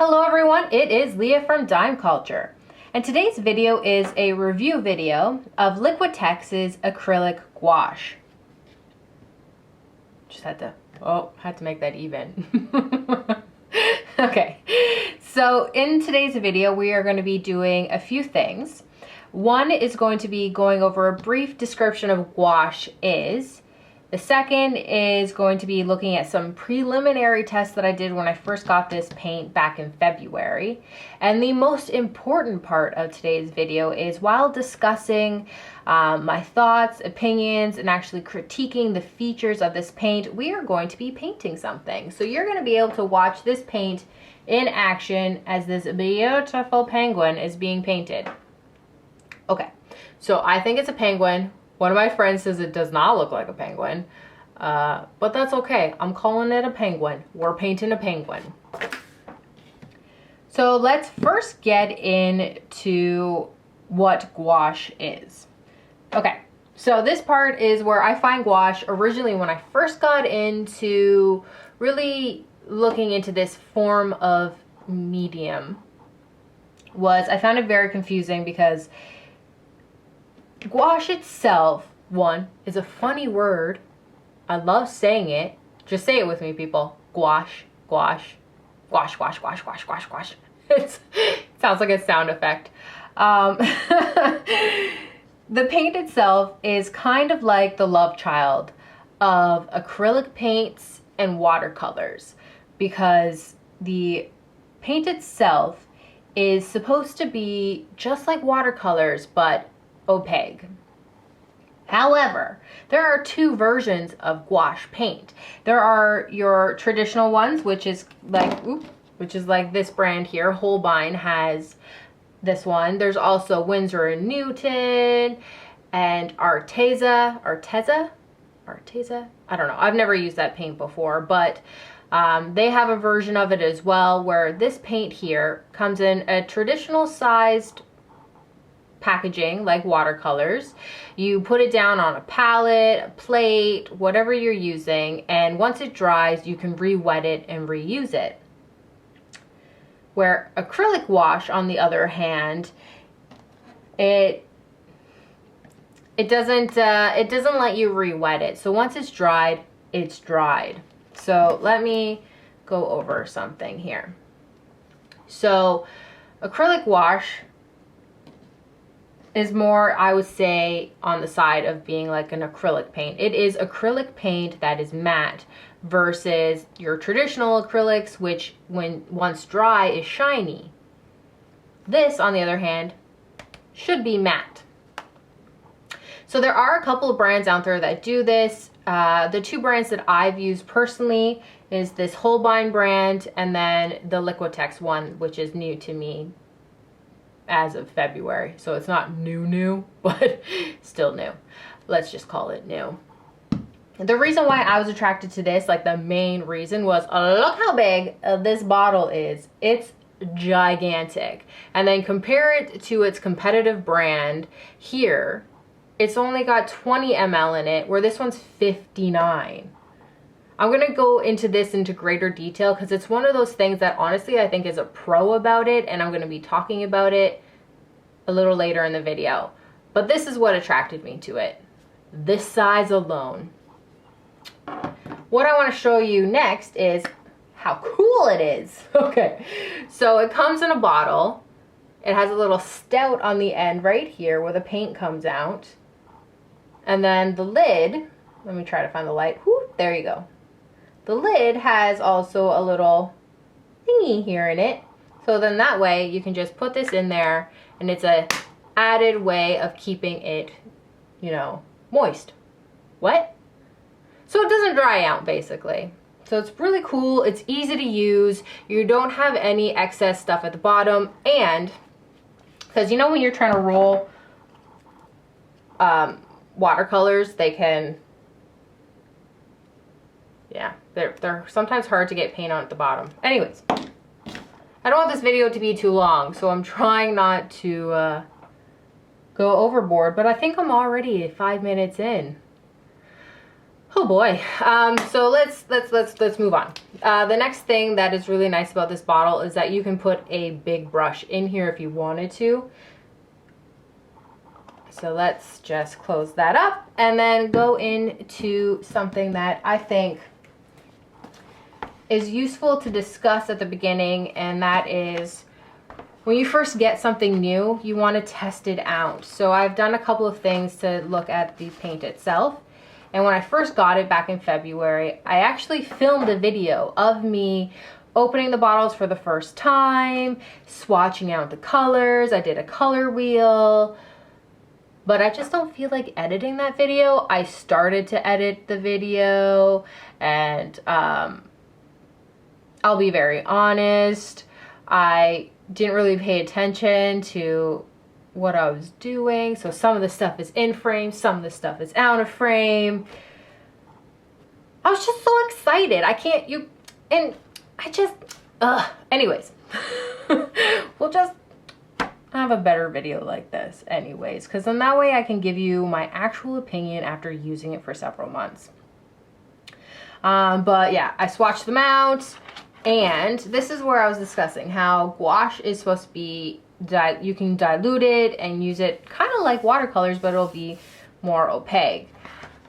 Hello everyone, it is Leah from Dime Culture, and today's video is a review video of Liquitex's Acrylic Gouache. Just had to make that even. Okay, so in today's video we are going to be doing a few things. One is going to be going over a brief description of gouache is. The second is going to be looking at some preliminary tests that I did when I first got this paint back in February. And the most important part of today's video is while discussing my thoughts, opinions, and actually critiquing the features of this paint, we are going to be painting something. So you're going to be able to watch this paint in action as this beautiful penguin is being painted. Okay, so I think it's a penguin. One of my friends says it does not look like a penguin, but that's okay. I'm calling it a penguin. We're painting a penguin. So let's first get into what gouache is. Okay, so this part is where I find gouache. Originally, when I first got into really looking into this form of medium, I found it very confusing because gouache itself, one, is a funny word. I love saying it. Just say it with me, people. Gouache, gouache, gouache, gouache, gouache, gouache, gouache, gouache. It sounds like a sound effect. The paint itself is kind of like the love child of acrylic paints and watercolors, because the paint itself is supposed to be just like watercolors, but opaque. However, there are two versions of gouache paint. There are your traditional ones, which is like this brand here. Holbein has this one. There's also Winsor & Newton and Arteza. I don't know. I've never used that paint before, but they have a version of it as well, where this paint here comes in a traditional sized packaging like watercolors. You put it down on a palette, a plate, whatever you're using, and once it dries you can re-wet it and reuse it. Where acrylic gouache, on the other hand, it doesn't let you re-wet it. So once it's dried, it's dried. So let me go over something here. So acrylic gouache is more, I would say, on the side of being like an acrylic paint. It is acrylic paint that is matte versus your traditional acrylics, which when once dry is shiny. This, on the other hand, should be matte. So there are a couple of brands out there that do this. The two brands that I've used personally is this Holbein brand and then the Liquitex one, which is new to me as of February. So it's not new, but still new. Let's just call it new. The reason why I was attracted to this, like the main reason, was look how big this bottle is. It's gigantic. And then compare it to its competitive brand here. It's only got 20 ml in it, where this one's 59. I'm going to go into this into greater detail because it's one of those things that honestly I think is a pro about it, and I'm going to be talking about it a little later in the video. But this is what attracted me to it. This size alone. What I want to show you next is how cool it is. Okay, so it comes in a bottle. It has a little spout on the end right here where the paint comes out. And then the lid, let me try to find the light. Whew, there you go. The lid has also a little thingy here in it. So then that way you can just put this in there and it's a added way of keeping it, you know, moist. What? So it doesn't dry out basically. So it's really cool. It's easy to use. You don't have any excess stuff at the bottom. And because you know when you're trying to roll watercolors, they can, yeah, they're sometimes hard to get paint on at the bottom. Anyways, I don't want this video to be too long, so I'm trying not to go overboard, but I think I'm already 5 minutes in. Oh boy. So let's move on. The next thing that is really nice about this bottle is that you can put a big brush in here if you wanted to. So let's just close that up and then go into something that I think is useful to discuss at the beginning, and that is when you first get something new, you want to test it out. So I've done a couple of things to look at the paint itself. And when I first got it back in February, I actually filmed a video of me opening the bottles for the first time, swatching out the colors. I did a color wheel, but I just don't feel like editing that video. I started to edit the video, and I'll be very honest, I didn't really pay attention to what I was doing. So some of the stuff is in frame, some of the stuff is out of frame. I was just so excited. Anyways, we'll just have a better video like this anyways, because then that way I can give you my actual opinion after using it for several months. But yeah, I swatched them out, and this is where I was discussing how gouache is supposed to be you can dilute it and use it kind of like watercolors, but it'll be more opaque.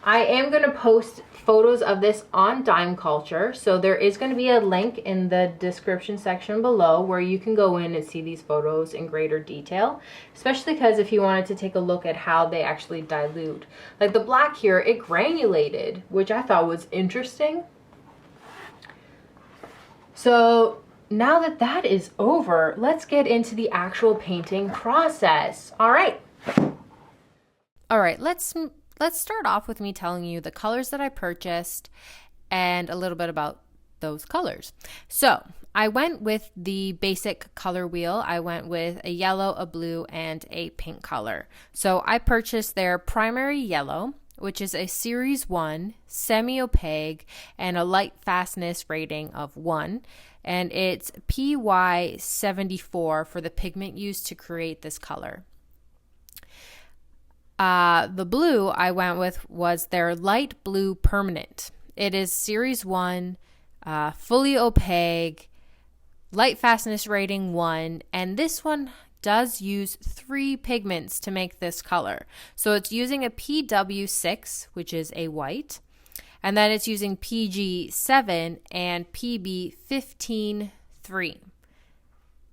I am going to post photos of this on Dime Culture, so there is going to be a link in the description section below where you can go in and see these photos in greater detail, especially because if you wanted to take a look at how they actually dilute. Like the black here, it granulated, which I thought was interesting. So now that that is over, let's get into the actual painting process. All right, let's start off with me telling you the colors that I purchased and a little bit about those colors. So I went with the basic color wheel. I went with a yellow, a blue, and a pink color. So I purchased their primary yellow, which is a Series 1, semi-opaque, and a light fastness rating of 1. And it's PY74 for the pigment used to create this color. The blue I went with was their light blue permanent. It is Series 1, fully opaque, light fastness rating 1, and this one does use 3 pigments to make this color. So it's using a PW6, which is a white, and then it's using PG7 and PB15-3.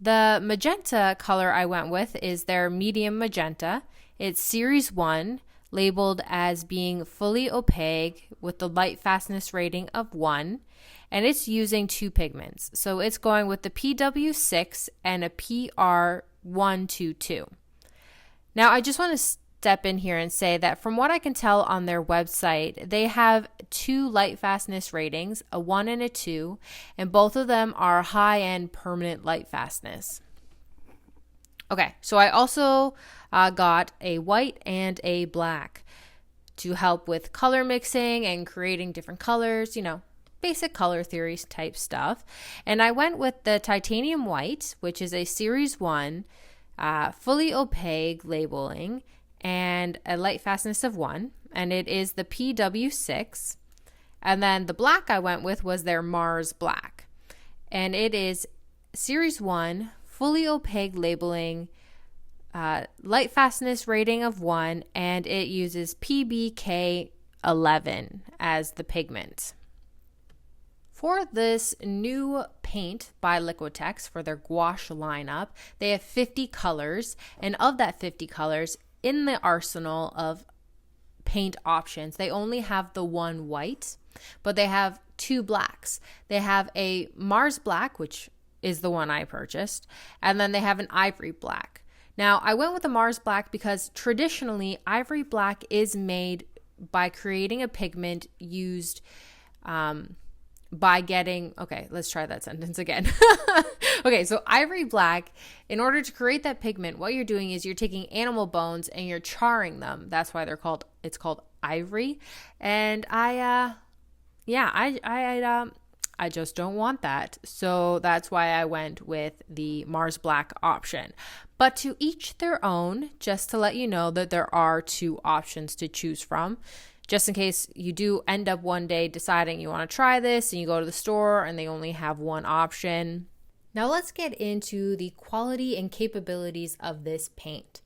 The magenta color I went with is their medium magenta. It's Series 1, labeled as being fully opaque with the light fastness rating of 1, and it's using 2 pigments. So it's going with the PW6 and a PR122. Now I just want to step in here and say that from what I can tell on their website, they have 2 light fastness ratings, a 1 and a 2, and both of them are high-end permanent light fastness. Okay, so I also got a white and a black to help with color mixing and creating different colors, you know, basic color theory type stuff. And I went with the titanium white, which is a Series 1, fully opaque labeling, and a light fastness of 1, and it is the PW6. And then the black I went with was their Mars Black, and it is Series 1, fully opaque labeling, light fastness rating of 1, and it uses PBK11 as the pigment. For this new paint by Liquitex for their gouache lineup, they have 50 colors, and of that 50 colors, in the arsenal of paint options, they only have the 1 white, but they have 2 blacks. They have a Mars Black, which is the one I purchased, and then they have an Ivory Black. Now, I went with the Mars Black because traditionally, Ivory Black is made by creating a pigment used by getting, okay, let's try that sentence again. Okay, so Ivory Black, in order to create that pigment, what you're doing is you're taking animal bones and you're charring them. That's why it's called ivory. And I just don't want that. So that's why I went with the Mars Black option. But to each their own, just to let you know that there are 2 options to choose from. just in case you do end up one day deciding you want to try this and you go to the store and they only have one option. Now let's get into the quality and capabilities of this paint.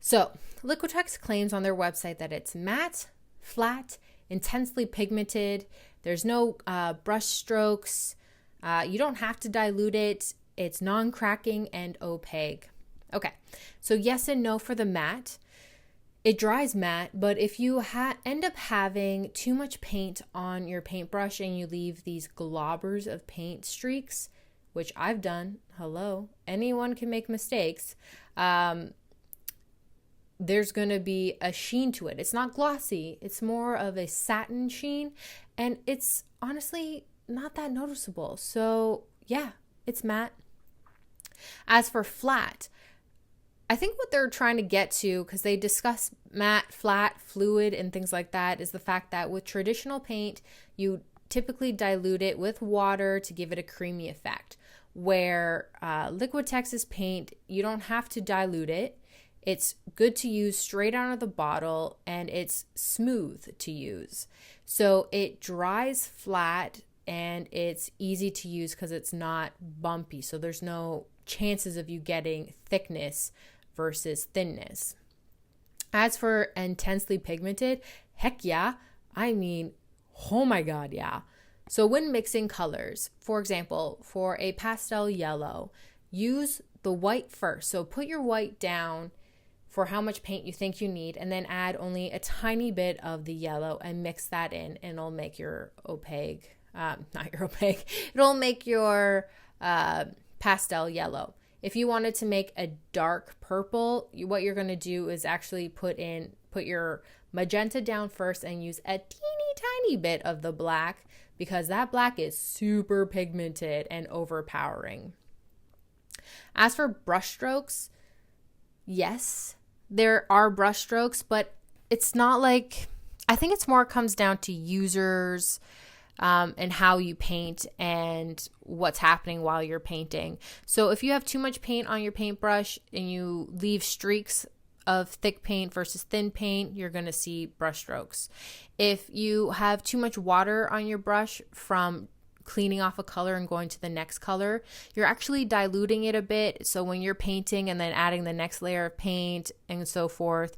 So Liquitex claims on their website that it's matte, flat, intensely pigmented. There's no brush strokes. You don't have to dilute it. It's non-cracking and opaque. Okay, so yes and no for the matte. It dries matte, but if you end up having too much paint on your paintbrush and you leave these globbers of paint streaks, which I've done, hello, anyone can make mistakes, there's going to be a sheen to it. It's not glossy. It's more of a satin sheen, and it's honestly not that noticeable. So yeah, it's matte. As for flat, I think what they're trying to get to, because they discuss matte, flat, fluid, and things like that, is the fact that with traditional paint, you typically dilute it with water to give it a creamy effect. Where Liquitex's paint, you don't have to dilute it. It's good to use straight out of the bottle, and it's smooth to use. So it dries flat, and it's easy to use because it's not bumpy. So there's no chances of you getting thickness versus thinness. As for intensely pigmented, heck yeah. I mean, oh my God, yeah. So when mixing colors, for example, for a pastel yellow, use the white first. So put your white down for how much paint you think you need, and then add only a tiny bit of the yellow and mix that in, and it'll make your opaque, not your opaque, it'll make your pastel yellow. If you wanted to make a dark purple, what you're going to do is actually put your magenta down first and use a teeny tiny bit of the black, because that black is super pigmented and overpowering. As for brush strokes, yes, there are brush strokes, but it's not like, I think it's more comes down to users and how you paint and what's happening while you're painting. So if you have too much paint on your paintbrush and you leave streaks of thick paint versus thin paint, you're going to see brush strokes. If you have too much water on your brush from cleaning off a color and going to the next color, you're actually diluting it a bit. So when you're painting and then adding the next layer of paint and so forth,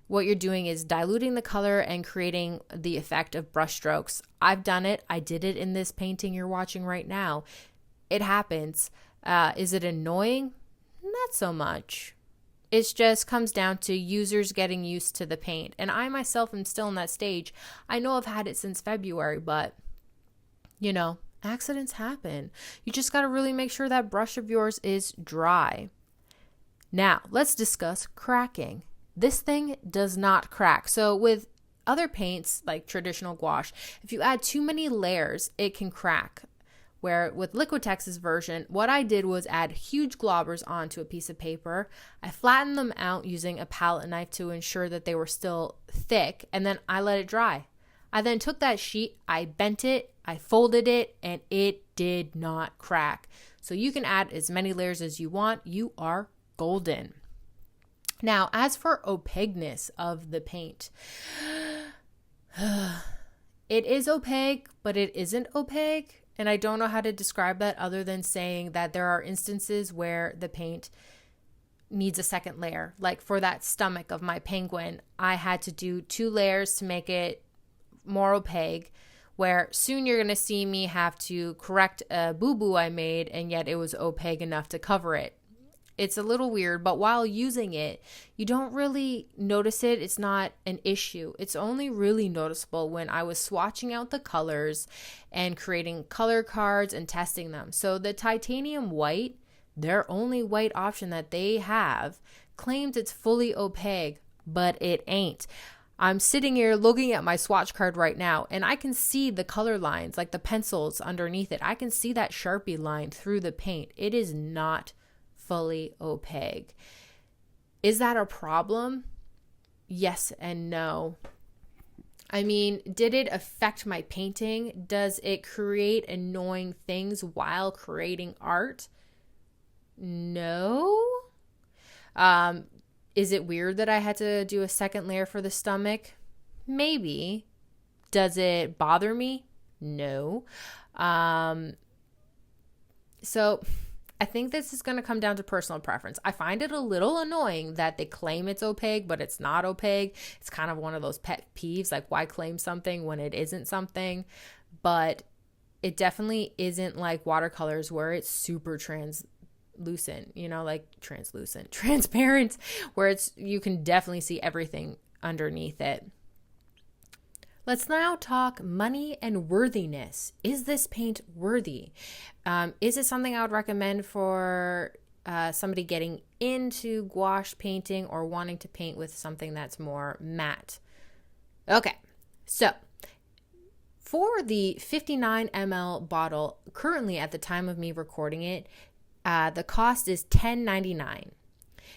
what you're doing is diluting the color and creating the effect of brush strokes. I've done it. I did it in this painting you're watching right now. It happens. Is it annoying? Not so much. It just comes down to users getting used to the paint. And I myself am still in that stage. I know I've had it since February, but you know, accidents happen. You just got to really make sure that brush of yours is dry. Now, let's discuss cracking. This thing does not crack. So with other paints like traditional gouache, if you add too many layers, it can crack. Where with Liquitex's version, what I did was add huge globbers onto a piece of paper. I flattened them out using a palette knife to ensure that they were still thick, and then I let it dry. I then took that sheet, I bent it, I folded it, and it did not crack. So you can add as many layers as you want. You are golden. Now, as for opaqueness of the paint, it is opaque, but it isn't opaque. And I don't know how to describe that other than saying that there are instances where the paint needs a second layer. Like for that stomach of my penguin, I had to do 2 layers to make it more opaque, where soon you're going to see me have to correct a boo-boo I made, and yet it was opaque enough to cover it. It's a little weird, but while using it, you don't really notice it. It's not an issue. It's only really noticeable when I was swatching out the colors and creating color cards and testing them. So the titanium white, their only white option that they have, claims it's fully opaque, but it ain't. I'm sitting here looking at my swatch card right now, and I can see the color lines, like the pencils underneath it. I can see that Sharpie line through the paint. It is not fully opaque. Is that a problem? Yes and no. I mean, did it affect my painting? Does it create annoying things while creating art? No. Is it weird that I had to do a second layer for the stomach? Maybe. Does it bother me? No. So I think this is going to come down to personal preference. I find it a little annoying that they claim it's opaque, but it's not opaque. It's kind of one of those pet peeves, like why claim something when it isn't something? But it definitely isn't like watercolors where it's super translucent, transparent, where you can definitely see everything underneath it. Let's now talk money and worthiness. Is this paint worthy? Is it something I would recommend for somebody getting into gouache painting or wanting to paint with something that's more matte? Okay, so for the 59 ml bottle, currently at the time of me recording it, the cost is $10.99.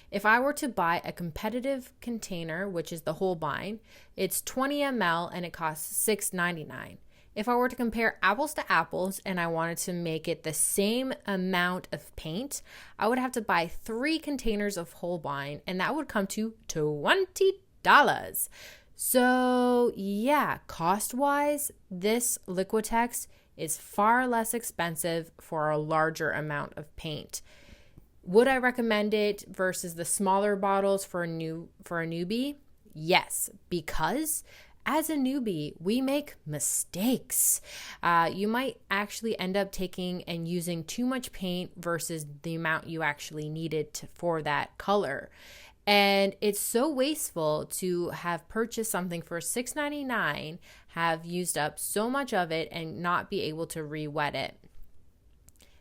If I were to buy a competitive container, which is the Holbein, it's 20 ml and it costs $6.99. If I were to compare apples to apples and I wanted to make it the same amount of paint, I would have to buy 3 containers of Holbein and that would come to $20. So yeah, cost-wise, this Liquitex is far less expensive for a larger amount of paint. Would I recommend it versus the smaller bottles for a newbie? Yes, because as a newbie, we make mistakes. You might actually end up taking and using too much paint versus the amount you actually needed for that color. And it's so wasteful to have purchased something for $6.99, have used up so much of it, and not be able to re-wet it.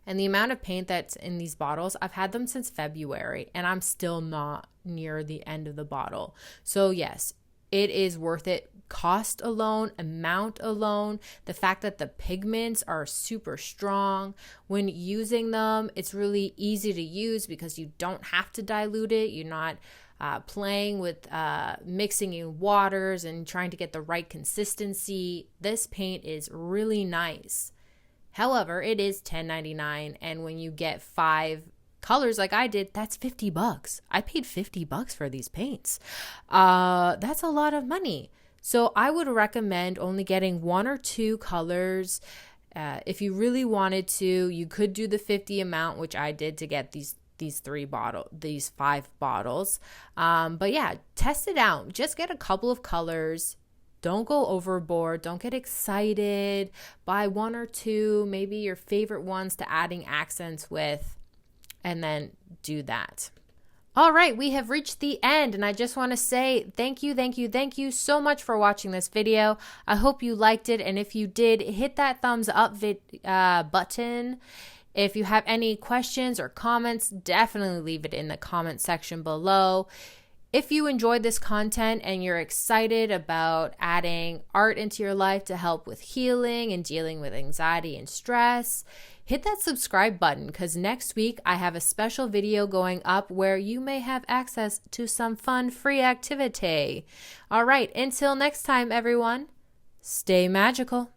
And the amount of paint that's in these bottles, I've had them since February and I'm still not near the end of the bottle. So yes, it is worth it. Cost alone, amount alone, the fact that the pigments are super strong. When using them, it's really easy to use because you don't have to dilute it. You're not playing with mixing in waters and trying to get the right consistency. This paint is really nice. However, it is $10.99, and when you get 5 colors like I did, that's $50. I paid $50 for these paints. That's a lot of money. So I would recommend only getting 1 or 2 colors. If you really wanted to, you could do the 50 amount, which I did to get these 5 bottles. But yeah, test it out. Just get a couple of colors. Don't go overboard. Don't get excited. Buy 1 or 2, maybe your favorite ones to adding accents with, and then do that. All right, we have reached the end, and I just want to say thank you so much for watching this video. I hope you liked it, and if you did, hit that thumbs up button. If you have any questions or comments, definitely leave it in the comment section below. If you enjoyed this content and you're excited about adding art into your life to help with healing and dealing with anxiety and stress, hit that subscribe button because next week I have a special video going up where you may have access to some fun free activity. All right, until next time, everyone, stay magical.